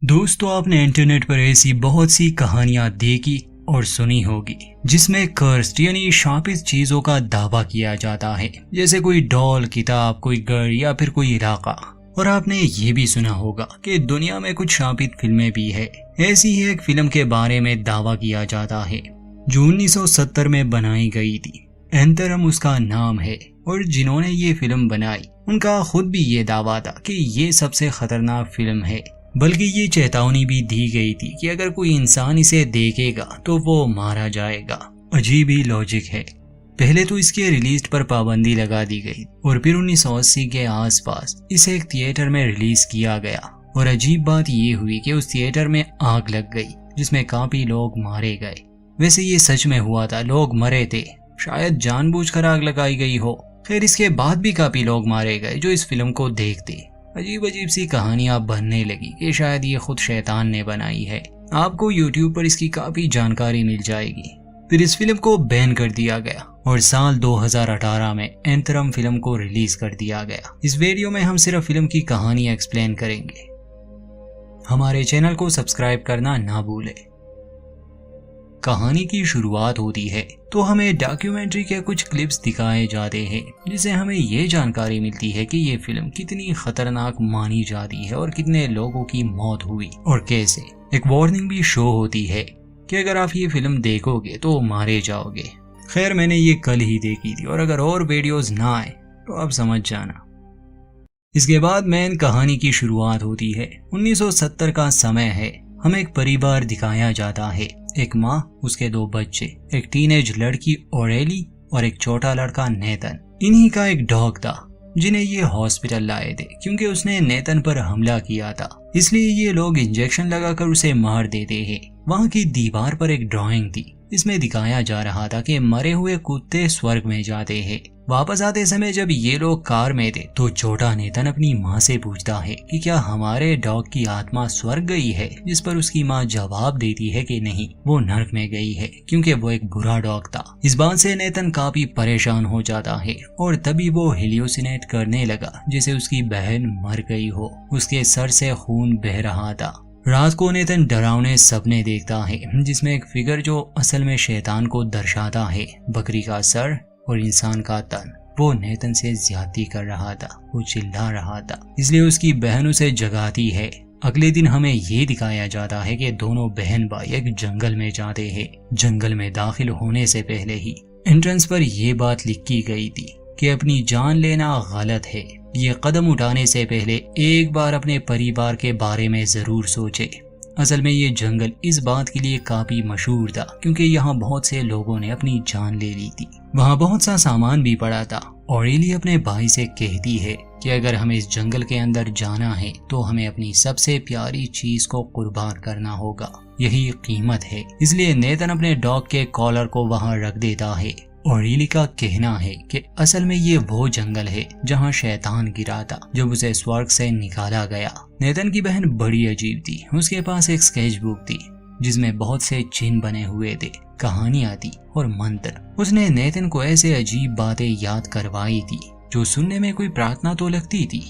दोस्तों, आपने इंटरनेट पर ऐसी बहुत सी कहानियां देखी और सुनी होगी जिसमें कर्स्ड यानी शापित चीजों का दावा किया जाता है, जैसे कोई डॉल, किताब, कोई घर या फिर कोई इलाका। और आपने ये भी सुना होगा कि दुनिया में कुछ शापित फिल्में भी है। ऐसी ही एक फिल्म के बारे में दावा किया जाता है जो 1970 में बनाई गई थी। एंथरम उसका नाम है और जिन्होंने ये फिल्म बनाई उनका खुद भी ये दावा था कि ये सबसे खतरनाक फिल्म है, बल्कि ये चेतावनी भी दी गई थी कि अगर कोई इंसान इसे देखेगा तो वो मारा जाएगा। अजीब ही लॉजिक है। पहले तो इसके रिलीज पर पाबंदी लगा दी गई और फिर 1980 के आसपास इसे एक थिएटर में रिलीज किया गया। और अजीब बात ये हुई कि उस थिएटर में आग लग गई जिसमें काफी लोग मारे गए। वैसे ये सच में हुआ था, लोग मरे थे, शायद जानबूझकर आग लगाई गई हो। खैर, इसके बाद भी काफी लोग मारे गए जो इस फिल्म को देखते। अजीब अजीब सी कहानियां बनने लगी कि शायद ये खुद शैतान ने बनाई है। आपको YouTube पर इसकी काफी जानकारी मिल जाएगी। फिर इस फिल्म को बैन कर दिया गया और साल 2018 में एंथरम फिल्म को रिलीज कर दिया गया। इस वीडियो में हम सिर्फ फिल्म की कहानी एक्सप्लेन करेंगे। हमारे चैनल को सब्सक्राइब करना ना भूलें। कहानी की शुरुआत होती है तो हमें डॉक्यूमेंट्री के कुछ क्लिप्स दिखाए जाते हैं, जिससे हमें ये जानकारी मिलती है कि ये फिल्म कितनी खतरनाक मानी जाती है और कितने लोगों की मौत हुई और कैसे। एक वार्निंग भी शो होती है कि अगर आप ये फिल्म देखोगे तो मारे जाओगे। खैर, मैंने ये कल ही देखी थी और अगर और वीडियोस ना आए तो आप समझ जाना। इसके बाद मेन कहानी की शुरुआत होती है। 1970 का समय है। हमें एक परिवार दिखाया जाता है, एक माँ, उसके दो बच्चे, एक टीनेज लड़की ऑरेली और एक छोटा लड़का नेतन। इन्हीं का एक डॉग था जिन्हें ये हॉस्पिटल लाए थे क्योंकि उसने नेतन पर हमला किया था। इसलिए ये लोग इंजेक्शन लगाकर उसे मार देते हैं। वहाँ की दीवार पर एक ड्राइंग थी, इसमें दिखाया जा रहा था कि मरे हुए कुत्ते स्वर्ग में जाते हैं। वापस आते समय जब ये लोग कार में थे तो छोटा नेतन अपनी माँ से पूछता है कि क्या हमारे डॉग की आत्मा स्वर्ग गई है, जिस पर उसकी माँ जवाब देती है कि नहीं, वो नर्क में गई है क्योंकि वो एक बुरा डॉग था। इस बात से नेतन काफी परेशान हो जाता है और तभी वो हेलियोसिनेट करने लगा जैसे उसकी बहन मर गई हो। उसके सर से खून बह रहा था। रात को नेतन डरावने सपने देखता है जिसमें एक फिगर जो असल में शैतान को दर्शाता है, बकरी का सर और इंसान का तन, वो नेतन से ज्यादती कर रहा था। वो चिल्ला रहा था, इसलिए उसकी बहन उसे जगाती है। अगले दिन हमें ये दिखाया जाता है कि दोनों बहन भाई एक जंगल में जाते हैं। जंगल में दाखिल होने से पहले ही एंट्रेंस पर यह बात लिखी गई थी कि अपनी जान लेना गलत है। ये कदम उठाने से पहले एक बार अपने परिवार के बारे में जरूर सोचे। असल में ये जंगल इस बात के लिए काफी मशहूर था क्योंकि यहाँ बहुत से लोगों ने अपनी जान ले ली थी। वहाँ बहुत सा सामान भी पड़ा था। ऑरेली अपने भाई से कहती है कि अगर हमें इस जंगल के अंदर जाना है तो हमें अपनी सबसे प्यारी चीज को कुर्बान करना होगा, यही कीमत है। इसलिए नेतन अपने डॉग के कॉलर को वहाँ रख देता है। ऑरेली का कहना है कि असल में ये वो जंगल है जहाँ शैतान गिरा था जब उसे स्वर्ग से निकाला गया। नेतन की बहन बड़ी अजीब थी। उसके पास एक स्केच बुक थी जिसमें बहुत से चिन्ह बने हुए थे, कहानियां थी और मंत्र। उसने नेतन को ऐसे अजीब बातें याद करवाई थी जो सुनने में कोई प्रार्थना तो लगती थी,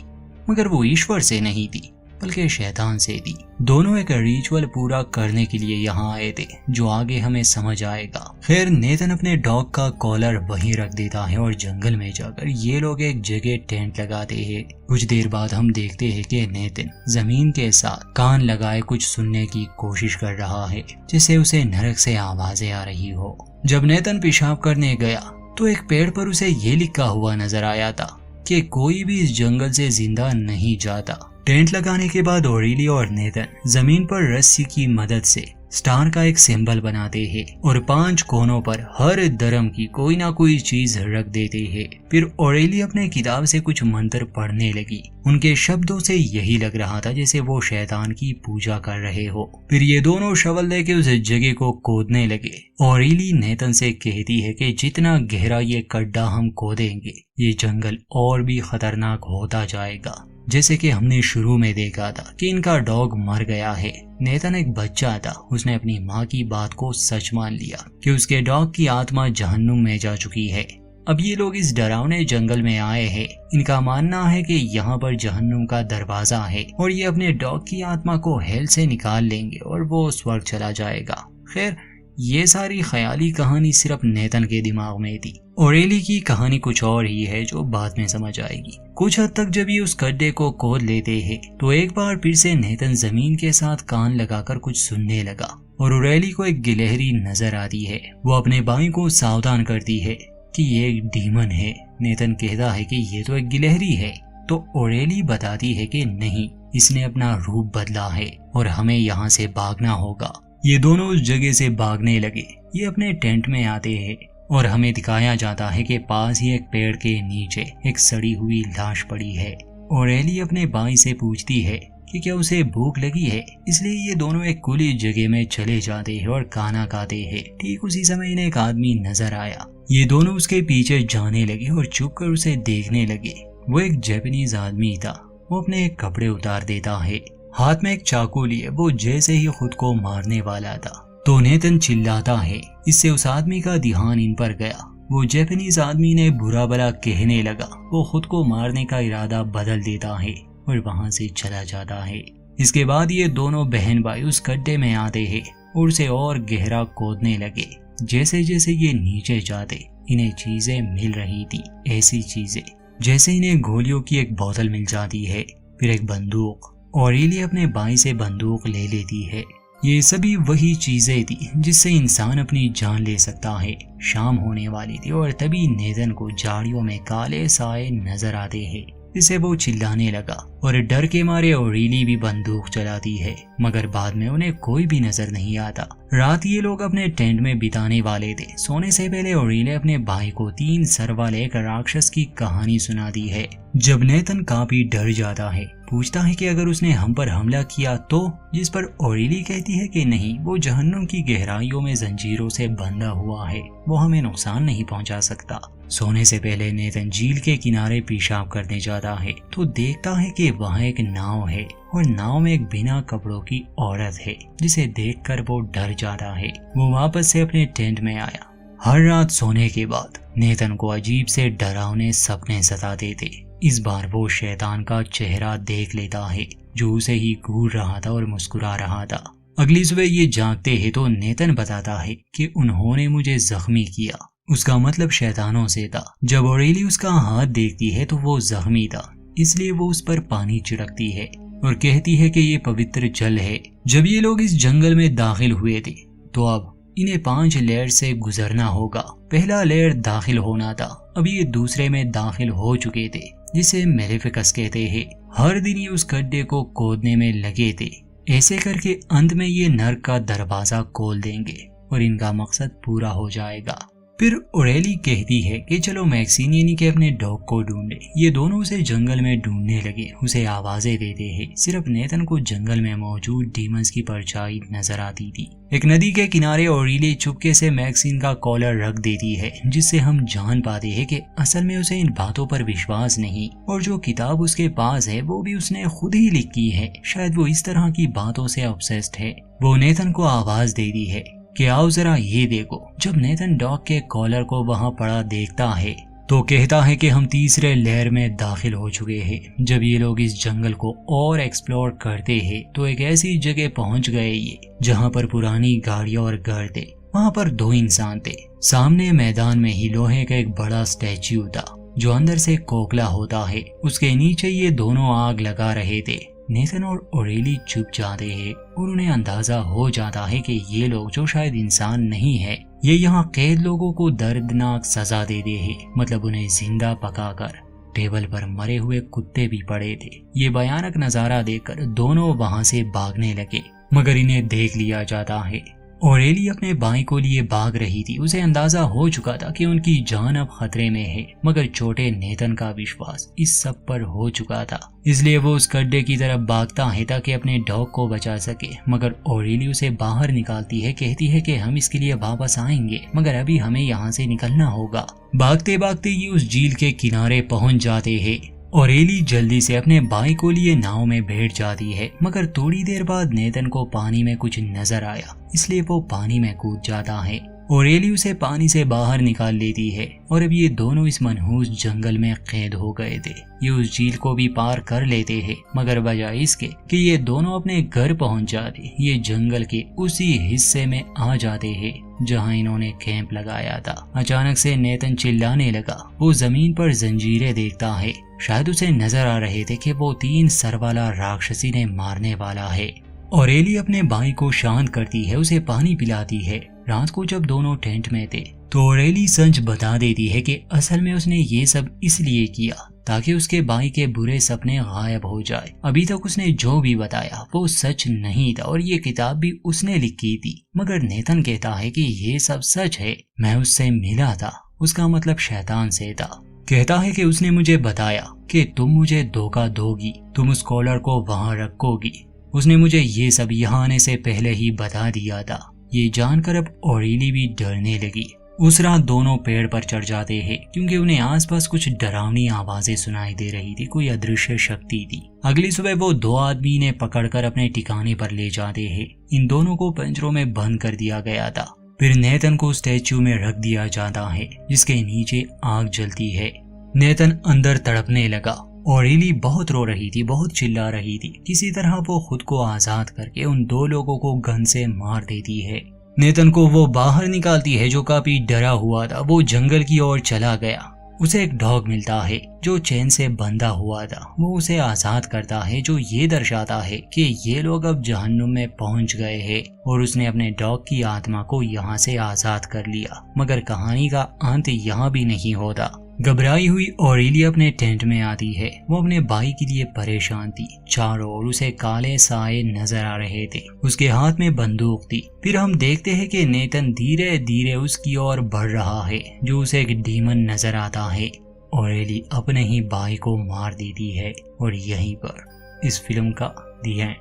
मगर वो ईश्वर से नहीं थी बल्कि शैतान से थी। दोनों एक रिचुअल पूरा करने के लिए यहाँ आए थे जो आगे हमें समझ आएगा। खैर, नेतन अपने डॉग का कॉलर वहीं रख देता है और जंगल में जाकर ये लोग एक जगह टेंट लगाते हैं। कुछ देर बाद हम देखते हैं कि नेतन जमीन के साथ कान लगाए कुछ सुनने की कोशिश कर रहा है, जिससे उसे नरक से आवाजें आ रही हो। जब नेतन पेशाब करने गया तो एक पेड़ पर उसे ये लिखा हुआ नजर आया था कि कोई भी इस जंगल से जिंदा नहीं जाता। टेंट लगाने के बाद ऑरेली और नेतन जमीन पर रस्सी की मदद से स्टार का एक सिंबल बनाते हैं और 5 कोनों पर हर धर्म की कोई ना कोई चीज रख देते हैं। फिर ऑरेली अपने किताब से कुछ मंत्र पढ़ने लगी। उनके शब्दों से यही लग रहा था जैसे वो शैतान की पूजा कर रहे हो। फिर ये दोनों शवल लेके उस जगह को खोदने लगे। ऑरेली नेतन से कहती है कि जितना गहरा ये गड्ढा हम खोदेंगे ये जंगल और भी खतरनाक होता जाएगा। जैसे कि हमने शुरू में देखा था कि इनका डॉग मर गया है। नेतन एक बच्चा था, उसने अपनी माँ की बात को सच मान लिया कि उसके डॉग की आत्मा जहन्नुम में जा चुकी है। अब ये लोग इस डरावने जंगल में आए हैं। इनका मानना है कि यहाँ पर जहन्नुम का दरवाजा है और ये अपने डॉग की आत्मा को हेल से निकाल लेंगे और वो स्वर्ग चला जाएगा। खैर, ये सारी ख्याली कहानी सिर्फ नेतन के दिमाग में थी। ओरेली की कहानी कुछ और ही है जो बाद में समझ आएगी। कुछ हद तक जब ये उस गड्ढे को खोद लेते हैं तो एक बार फिर से नेतन जमीन के साथ कान लगाकर कुछ सुनने लगा और ओरेली को एक गिलहरी नजर आती है। वो अपने भाई को सावधान करती है कि ये एक डीमन है। नेतन कहता है कि ये तो एक गिलहरी है, तो ओरेली बताती है कि नहीं, इसने अपना रूप बदला है और हमें यहाँ से भागना होगा। ये दोनों उस जगह से भागने लगे। ये अपने टेंट में आते हैं और हमें दिखाया जाता है कि पास ही एक पेड़ के नीचे एक सड़ी हुई लाश पड़ी है। ओरेली अपने भाई से पूछती है कि क्या उसे भूख लगी है, इसलिए ये दोनों एक खुली जगह में चले जाते हैं और खाना खाते हैं। ठीक उसी समय इन्हें एक आदमी नजर आया। ये दोनों उसके पीछे जाने लगे और छुप कर उसे देखने लगे। वो एक जापानीज आदमी था। वो अपने कपड़े उतार देता है, हाथ में एक चाकू लिए वो जैसे ही खुद को मारने वाला था तो नेतन चिल्लाता है। इससे उस आदमी का ध्यान इन पर गया। वो जापानीज आदमी ने बुरा भला कहने लगा। वो खुद को मारने का इरादा बदल देता है और वहां से चला जाता है। इसके बाद ये दोनों बहन भाई उस गड्ढे में आते हैं और उसे और गहरा खोदने लगे। जैसे जैसे ये नीचे जाते इन्हें चीजें मिल रही थी, ऐसी चीजें जैसे इन्हें गोलियों की एक बोतल मिल जाती है, फिर एक बंदूक। ओरेली अपने भाई से बंदूक ले लेती है। ये सभी वही चीजें थी जिससे इंसान अपनी जान ले सकता है। शाम होने वाली थी और तभी नेतन को झाड़ियों में काले साए नजर आते हैं। इससे वो चिल्लाने लगा और डर के मारे ओरेली भी बंदूक चलाती है, मगर बाद में उन्हें कोई भी नजर नहीं आता। रात ये लोग अपने टेंट में बिताने वाले थे। सोने से पहले ओरेली अपने भाई को 3 सर वाले एक राक्षस की कहानी सुनाती है। जब नेतन काफी डर जाता है, पूछता है कि अगर उसने हम पर हमला किया तो, जिस पर ओरेली कहती है कि नहीं, वो जहन्नुम की गहराइयों में जंजीरों से बंधा हुआ है, वो हमें नुकसान नहीं पहुंचा सकता। सोने से पहले नेतन झील के किनारे पेशाब करने जाता है तो देखता है कि वहाँ एक नाव है और नाव में एक बिना कपड़ों की औरत है, जिसे देखकर वो डर जाता है। वो वापस से अपने टेंट में आया। हर रात सोने के बाद नेतन को अजीब से डरावने सपने सताते थे। इस बार वो शैतान का चेहरा देख लेता है जो उसे ही घूर रहा था और मुस्कुरा रहा था। अगली सुबह ये जागते हैं तो नेतन बताता है कि उन्होंने मुझे जख्मी किया। उसका मतलब शैतानों से था। जब ओरेली उसका हाथ देखती है तो वो जख्मी था, इसलिए वो उस पर पानी छिड़कती है और कहती है कि ये पवित्र जल है। जब ये लोग इस जंगल में दाखिल हुए थे तो अब इन्हें 5 लेयर से गुजरना होगा। पहला लेयर दाखिल होना था, अब ये दूसरे में दाखिल हो चुके थे, जिसे मेलेफिकस कहते हैं। हर दिन ये उस गड्ढे को खोदने में लगे थे। ऐसे करके अंत में ये नर्क का दरवाजा खोल देंगे और इनका मकसद पूरा हो जाएगा। फिर ओरेली कहती है कि चलो मैक्सिन यानी कि अपने डॉग को ढूंढे। ये दोनों उसे जंगल में ढूंढने लगे, उसे आवाजें देते हैं। सिर्फ नेतन को जंगल में मौजूद डीमंस की परछाई नजर आती थी। एक नदी के किनारे ओरेली चुपके से मैक्सिन का कॉलर रख देती है, जिससे हम जान पाते हैं कि असल में उसे इन बातों पर विश्वास नहीं, और जो किताब उसके पास है वो भी उसने खुद ही लिखी है। शायद वो इस तरह की बातों से ऑब्सेस्ड है। वो नेतन को आवाज देती है कि आओ जरा ये देखो। जब नेतन डॉग के कॉलर को वहां पड़ा देखता है तो कहता है कि हम तीसरे लेयर में दाखिल हो चुके हैं। जब ये लोग इस जंगल को और एक्सप्लोर करते हैं तो एक ऐसी जगह पहुंच गए ये जहां पर पुरानी गाड़ियां और घर थे। वहां पर 2 इंसान थे। सामने मैदान में ही लोहे का एक बड़ा स्टैच्यू था जो अंदर से खोखला होता है। उसके नीचे ये दोनों आग लगा रहे थे। नेतन और ओरेली चुप जाते हैं और उन्हें अंदाजा हो जाता है कि ये लोग जो शायद इंसान नहीं है, ये यहाँ कैद लोगों को दर्दनाक सजा दे दे है। मतलब उन्हें जिंदा पकाकर टेबल पर मरे हुए कुत्ते भी पड़े थे। ये भयानक नजारा देखकर दोनों वहां से भागने लगे, मगर इन्हें देख लिया जाता है। ओरेली अपने भाई को लिए भाग रही थी। उसे अंदाजा हो चुका था कि उनकी जान अब खतरे में है, मगर छोटे नेतन का विश्वास इस सब पर हो चुका था, इसलिए वो उस गड्ढे की तरफ भागता है ताकि अपने डॉग को बचा सके। मगर ओरेली उसे बाहर निकालती है, कहती है कि हम इसके लिए वापस आएंगे, मगर अभी हमें यहाँ से निकलना होगा। भागते भागते ये उस झील के किनारे पहुंच जाते हैं। ओरेली जल्दी से अपने भाई को लिए नाव में बैठ जाती है, मगर थोड़ी देर बाद नेतन को पानी में कुछ नजर आया, इसलिए वो पानी में कूद जाता है। ऑरेली उसे पानी से बाहर निकाल लेती है और अब ये दोनों इस मनहूस जंगल में कैद हो गए थे। ये उस झील को भी पार कर लेते हैं, मगर बजाय इसके कि ये दोनों अपने घर पहुंच जाते, ये जंगल के उसी हिस्से में आ जाते हैं जहां इन्होंने कैंप लगाया था। अचानक से नेतन चिल्लाने लगा। वो जमीन पर जंजीरें देखता है। शायद उसे नजर आ रहे थे कि वो 3 सर वाला राक्षसी ने मारने वाला है। ऑरेली अपने भाई को शांत करती है, उसे पानी पिलाती है। रात को जब दोनों टेंट में थे तो ऑरेली सच बता देती है कि असल में उसने ये सब इसलिए किया ताकि उसके भाई के बुरे सपने गायब हो जाए। अभी तक उसने जो भी बताया वो सच नहीं था और ये किताब भी उसने लिखी थी। मगर नेतन कहता है कि ये सब सच है, मैं उससे मिला था, उसका मतलब शैतान से था। कहता है कि उसने मुझे बताया कि तुम मुझे धोखा दोगी, तुम उस कॉलर को वहां रखोगी। उसने मुझे ये सब यहाँ आने से पहले ही बता दिया था। ये जानकर अब ऑरेली भी डरने लगी। उस रात दोनों पेड़ पर चढ़ जाते हैं क्योंकि उन्हें आसपास कुछ डरावनी आवाजें सुनाई दे रही थी, कोई अदृश्य शक्ति थी। अगली सुबह वो 2 आदमी ने पकड़कर अपने ठिकाने पर ले जाते हैं। इन दोनों को पिंजरों में बंद कर दिया गया था। फिर नेतन को स्टैच्यू में रख दिया जाता है जिसके नीचे आग जलती है। नेतन अंदर तड़पने लगा। ऑरेली बहुत रो रही थी, बहुत चिल्ला रही थी। किसी तरह वो खुद को आजाद करके उन 2 लोगों को गन से मार देती है। नेतन को वो बाहर निकालती है जो काफी डरा हुआ था। वो जंगल की ओर चला गया। उसे एक डॉग मिलता है जो चेन से बंधा हुआ था। वो उसे आजाद करता है जो ये दर्शाता है कि ये लोग अब जहन्नुम में पहुंच गए हैं और उसने अपने डॉग की आत्मा को यहाँ से आजाद कर लिया। मगर कहानी का अंत यहाँ भी नहीं होता। घबराई हुई ऑरेली अपने टेंट में आती है। वो अपने भाई के लिए परेशान थी। चारों ओर उसे काले साए नजर आ रहे थे। उसके हाथ में बंदूक थी। फिर हम देखते हैं कि नेतन धीरे धीरे उसकी ओर बढ़ रहा है जो उसे एक डीमन नजर आता है। ऑरेली अपने ही भाई को मार देती है और यहीं पर इस फिल्म का दी एंड।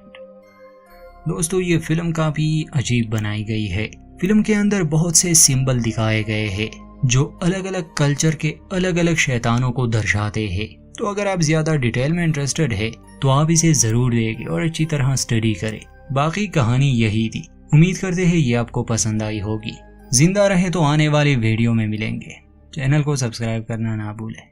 दोस्तों, ये फिल्म काफी अजीब बनाई गई है। फिल्म के अंदर बहुत से सिंबल दिखाए गए हैं जो अलग अलग कल्चर के अलग अलग शैतानों को दर्शाते हैं। तो अगर आप ज्यादा डिटेल में इंटरेस्टेड है तो आप इसे जरूर देखें और अच्छी तरह स्टडी करें। बाकी कहानी यही थी। उम्मीद करते हैं ये आपको पसंद आई होगी। जिंदा रहे तो आने वाले वीडियो में मिलेंगे। चैनल को सब्सक्राइब करना ना भूलें।